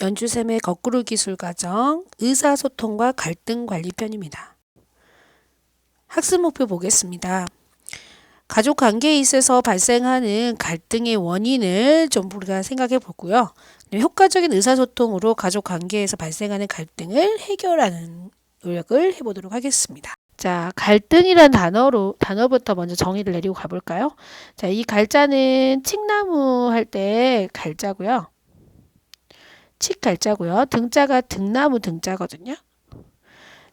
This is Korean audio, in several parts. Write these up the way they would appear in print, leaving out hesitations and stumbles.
연주쌤의 거꾸로 기술 과정 의사소통과 갈등 관리 편입니다. 학습 목표 보겠습니다. 가족 관계에 있어서 발생하는 갈등의 원인을 좀 우리가 생각해 보고요. 효과적인 의사소통으로 가족 관계에서 발생하는 갈등을 해결하는 노력을 해보도록 하겠습니다. 자, 갈등이란 단어부터 먼저 정의를 내리고 가볼까요? 자, 이 갈자는 칡나무 할 때 갈자고요. 칡 갈자고요. 등자가 등나무 등자거든요.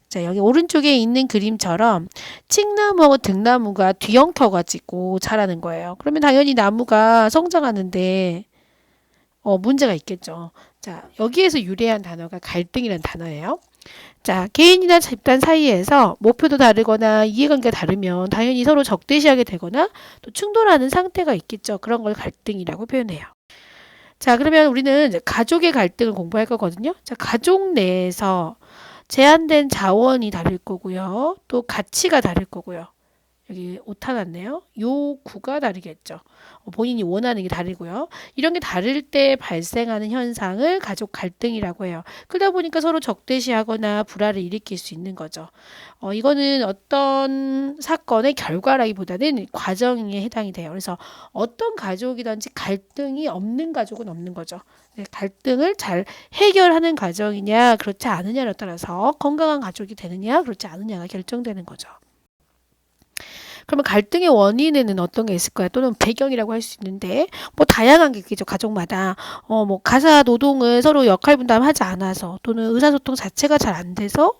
자, 여기 오른쪽에 있는 그림처럼 칡나무하고 등나무가 뒤엉켜가지고 자라는 거예요. 그러면 당연히 나무가 성장하는데 문제가 있겠죠. 자, 여기에서 유래한 단어가 갈등이라는 단어예요. 자, 개인이나 집단 사이에서 목표도 다르거나 이해관계가 다르면 당연히 서로 적대시하게 되거나 또 충돌하는 상태가 있겠죠. 그런 걸 갈등이라고 표현해요. 자, 그러면 우리는 이제 가족의 갈등을 공부할 거거든요. 자, 가족 내에서 제한된 자원이 다를 거고요. 또 가치가 다를 거고요. 여기 오타 났네요. 요구가 다르겠죠. 본인이 원하는 게 다르고요. 이런 게 다를 때 발생하는 현상을 가족 갈등이라고 해요. 그러다 보니까 서로 적대시하거나 불화를 일으킬 수 있는 거죠. 이거는 어떤 사건의 결과라기보다는 과정에 해당이 돼요. 그래서 어떤 가족이든지 갈등이 없는 가족은 없는 거죠. 갈등을 잘 해결하는 가정이냐 그렇지 않느냐에 따라서 건강한 가족이 되느냐 그렇지 않느냐가 결정되는 거죠. 그러면 갈등의 원인에는 어떤 게 있을까요? 또는 배경이라고 할 수 있는데 다양한 게 있겠죠. 가족마다 가사 노동을 서로 역할 분담하지 않아서 또는 의사소통 자체가 잘 안 돼서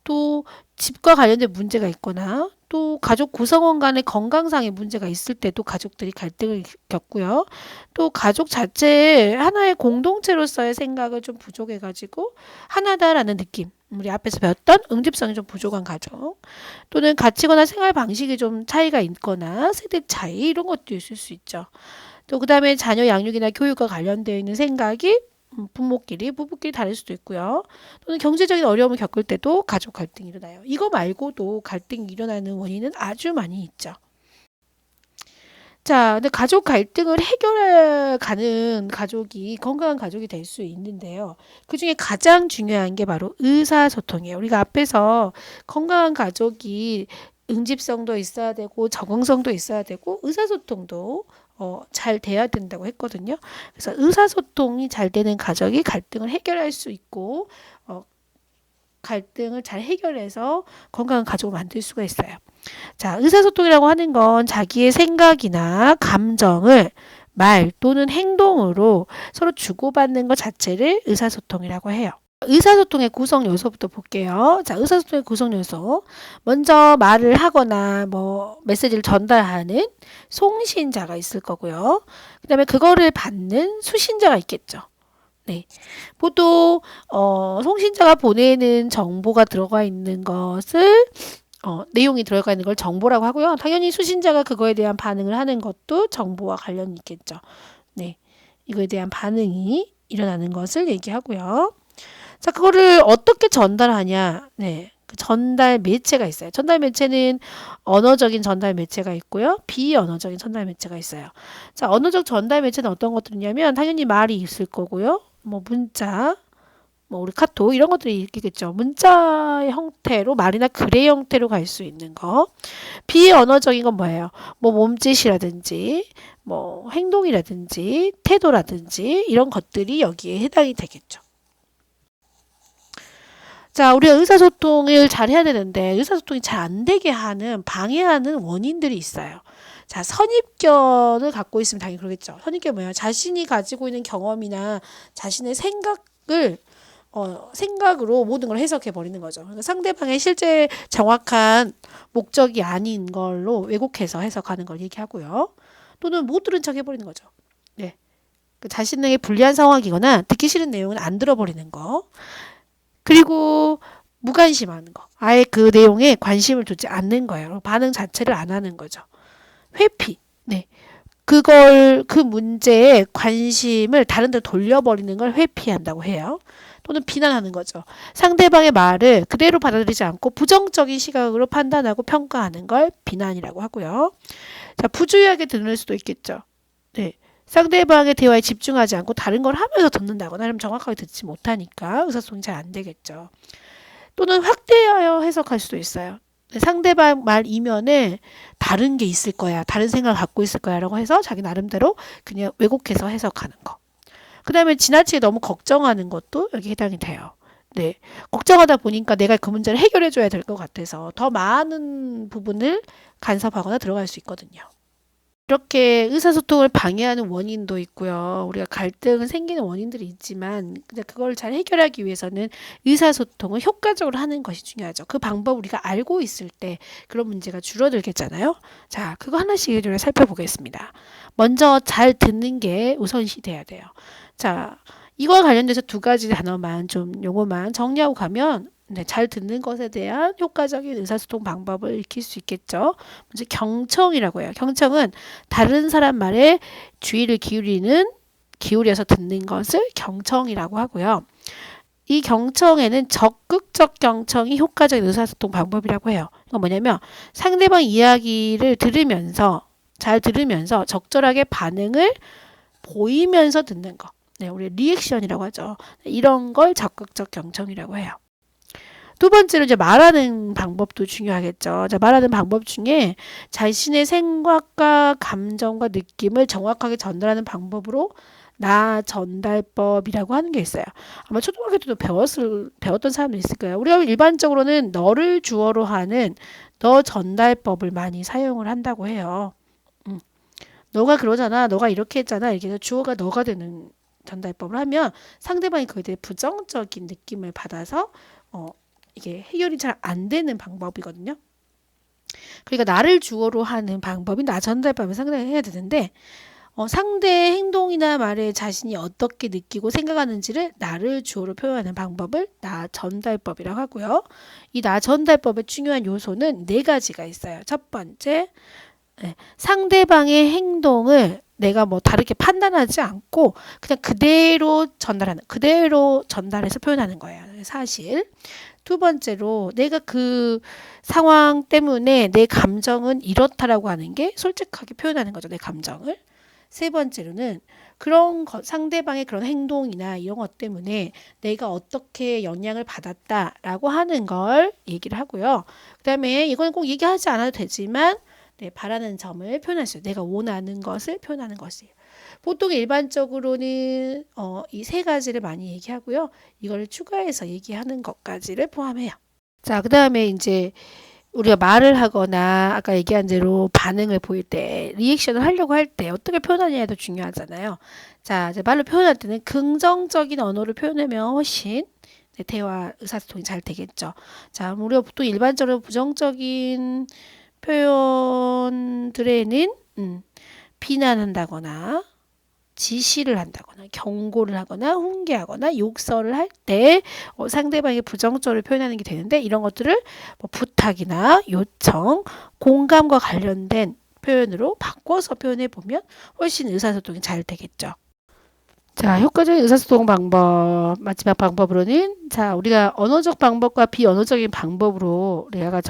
또 집과 관련된 문제가 있거나 또 가족 구성원 간의 건강상의 문제가 있을 때도 가족들이 갈등을 겪고요. 또 가족 자체에 하나의 공동체로서의 생각을 좀 부족해가지고 하나다라는 느낌. 우리 앞에서 배웠던 응집성이 좀 부족한 가족 또는 가치거나 생활 방식이 좀 차이가 있거나 세대 차이 이런 것도 있을 수 있죠. 또 그 다음에 자녀 양육이나 교육과 관련되어 있는 생각이 부부끼리 다를 수도 있고요. 또는 경제적인 어려움을 겪을 때도 가족 갈등이 일어나요. 이거 말고도 갈등이 일어나는 원인은 아주 많이 있죠. 자, 근데 가족 갈등을 해결해 가는 가족이 건강한 가족이 될 수 있는데요. 그 중에 가장 중요한 게 바로 의사소통이에요. 우리가 앞에서 건강한 가족이 응집성도 있어야 되고 적응성도 있어야 되고 의사소통도 잘 돼야 된다고 했거든요. 그래서 의사소통이 잘 되는 가족이 갈등을 해결할 수 있고 갈등을 잘 해결해서 건강한 가족을 만들 수가 있어요. 자, 의사소통이라고 하는 건 자기의 생각이나 감정을 말 또는 행동으로 서로 주고받는 것 자체를 의사소통이라고 해요. 의사소통의 구성 요소부터 볼게요. 자, 의사소통의 구성 요소. 먼저 말을 하거나 메시지를 전달하는 송신자가 있을 거고요. 그 다음에 그거를 받는 수신자가 있겠죠. 네. 보통 송신자가 보내는 정보가 들어가 있는 것을 내용이 들어가 있는 걸 정보라고 하고요. 당연히 수신자가 그거에 대한 반응을 하는 것도 정보와 관련이 있겠죠. 네. 이거에 대한 반응이 일어나는 것을 얘기하고요. 자, 그거를 어떻게 전달하냐. 네. 그 전달 매체가 있어요. 전달 매체는 언어적인 전달 매체가 있고요. 비언어적인 전달 매체가 있어요. 자, 언어적 전달 매체는 어떤 것들이냐면 당연히 말이 있을 거고요. 문자, 우리 카톡 이런 것들이 있겠죠. 문자의 형태로 말이나 글의 형태로 갈 수 있는 거. 비언어적인 건 뭐예요? 몸짓이라든지 행동이라든지 태도라든지 이런 것들이 여기에 해당이 되겠죠. 자, 우리가 의사소통을 잘 해야 되는데 의사소통이 잘 안 되게 하는 방해하는 원인들이 있어요. 자, 선입견을 갖고 있으면 당연히 그러겠죠. 선입견이 뭐예요? 자신이 가지고 있는 경험이나 자신의 생각으로 모든 걸 해석해 버리는 거죠. 그러니까 상대방의 실제 정확한 목적이 아닌 걸로 왜곡해서 해석하는 걸 얘기하고요. 또는 못 들은 척 해버리는 거죠. 네. 자신에게 불리한 상황이거나 듣기 싫은 내용은 안 들어버리는 거. 그리고 무관심하는 거. 아예 그 내용에 관심을 두지 않는 거예요. 반응 자체를 안 하는 거죠. 회피. 네. 그 문제에 관심을 다른 데 돌려버리는 걸 회피한다고 해요. 또는 비난하는 거죠. 상대방의 말을 그대로 받아들이지 않고 부정적인 시각으로 판단하고 평가하는 걸 비난이라고 하고요. 자, 부주의하게 들을 수도 있겠죠. 네. 상대방의 대화에 집중하지 않고 다른 걸 하면서 듣는다거나 하면 정확하게 듣지 못하니까 의사소통이 잘 안 되겠죠. 또는 확대하여 해석할 수도 있어요. 상대방 말 이면에 다른 게 있을 거야. 다른 생각을 갖고 있을 거야 라고 해서 자기 나름대로 그냥 왜곡해서 해석하는 거. 그 다음에 지나치게 너무 걱정하는 것도 여기 해당이 돼요. 네. 걱정하다 보니까 내가 그 문제를 해결해 줘야 될 것 같아서 더 많은 부분을 간섭하거나 들어갈 수 있거든요. 이렇게 의사소통을 방해하는 원인도 있고요. 우리가 갈등은 생기는 원인들이 있지만 그걸 잘 해결하기 위해서는 의사소통을 효과적으로 하는 것이 중요하죠. 그 방법 우리가 알고 있을 때 그런 문제가 줄어들겠잖아요. 자, 그거 하나씩 우리가 살펴보겠습니다. 먼저 잘 듣는 게 우선시 돼야 돼요. 자, 이와 관련돼서 두 가지 단어만 요거만 정리하고 가면 네, 잘 듣는 것에 대한 효과적인 의사소통 방법을 익힐 수 있겠죠. 먼저 경청이라고 해요. 경청은 다른 사람 말에 주의를 기울여서 듣는 것을 경청이라고 하고요. 이 경청에는 적극적 경청이 효과적인 의사소통 방법이라고 해요. 이건 뭐냐면 상대방 이야기를 잘 들으면서 적절하게 반응을 보이면서 듣는 거. 네, 우리 리액션이라고 하죠. 이런 걸 적극적 경청이라고 해요. 두 번째로 이제 말하는 방법도 중요하겠죠. 자, 말하는 방법 중에 자신의 생각과 감정과 느낌을 정확하게 전달하는 방법으로 나 전달법이라고 하는 게 있어요. 아마 초등학교 때도 배웠던 사람도 있을 거예요. 우리가 일반적으로는 너를 주어로 하는 너 전달법을 많이 사용을 한다고 해요. 너가 그러잖아. 너가 이렇게 했잖아. 이렇게 해서 주어가 너가 되는 전달법을 하면 상대방이 그에 대해 부정적인 느낌을 받아서 이게 해결이 잘 안 되는 방법이거든요. 그러니까 나를 주어로 하는 방법이 나 전달법을 상당히 해야 되는데 상대의 행동이나 말에 자신이 어떻게 느끼고 생각하는지를 나를 주어로 표현하는 방법을 나 전달법이라고 하고요. 이 나 전달법의 중요한 요소는 네 가지가 있어요. 첫 번째, 상대방의 행동을 내가 뭐 다르게 판단하지 않고 그냥 그대로 전달해서 표현하는 거예요. 사실. 두 번째로 내가 그 상황 때문에 내 감정은 이렇다라고 하는 게 솔직하게 표현하는 거죠. 내 감정을. 세 번째로는 상대방의 그런 행동이나 이런 것 때문에 내가 어떻게 영향을 받았다라고 하는 걸 얘기를 하고요. 그 다음에 이건 꼭 얘기하지 않아도 되지만 바라는 점을 표현할 수 있어요. 내가 원하는 것을 표현하는 것이에요. 보통 일반적으로는 이 세 가지를 많이 얘기하고요. 이걸 추가해서 얘기하는 것까지를 포함해요. 자, 그 다음에 이제 우리가 말을 하거나 아까 얘기한 대로 반응을 보일 때 리액션을 하려고 할 때 어떻게 표현하느냐도 중요하잖아요. 자, 이제 말로 표현할 때는 긍정적인 언어를 표현하면 훨씬 대화 의사소통이 잘 되겠죠. 자, 우리가 보통 일반적으로 부정적인 표현들에는 비난한다거나 지시를 한다거나 경고를 하거나 훈계하거나 욕설을 할 때 상대방의 부정적으로 표현하는 게 되는데 이런 것들을 뭐 부탁이나 요청, 공감과 관련된 표현으로 바꿔서 표현해 보면 훨씬 의사소통이 잘 되겠죠. 자, 효과적인 의사소통 방법, 마지막 방법으로는 자, 우리가 언어적 방법과 비언어적인 방법으로 우리가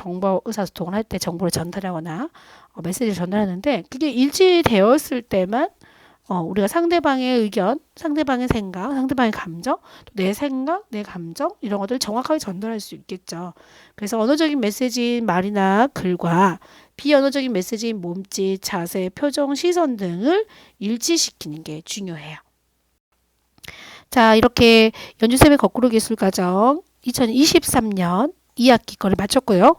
의사소통을 할 때 정보를 전달하거나 메시지를 전달하는데 그게 일치되었을 때만 우리가 상대방의 의견, 상대방의 생각, 상대방의 감정, 또 내 생각, 내 감정 이런 것들을 정확하게 전달할 수 있겠죠. 그래서 언어적인 메시지인 말이나 글과 비언어적인 메시지인 몸짓, 자세, 표정, 시선 등을 일치시키는 게 중요해요. 자, 이렇게 연주쌤의 거꾸로 기술 과정 2023년 2학기 거를 마쳤고요.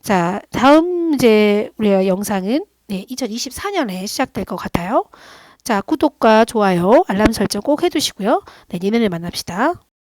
자, 다음 이제 우리가 영상은 2024년에 시작될 것 같아요. 자, 구독과 좋아요, 알람 설정 꼭 해두시고요. 내년에 만납시다.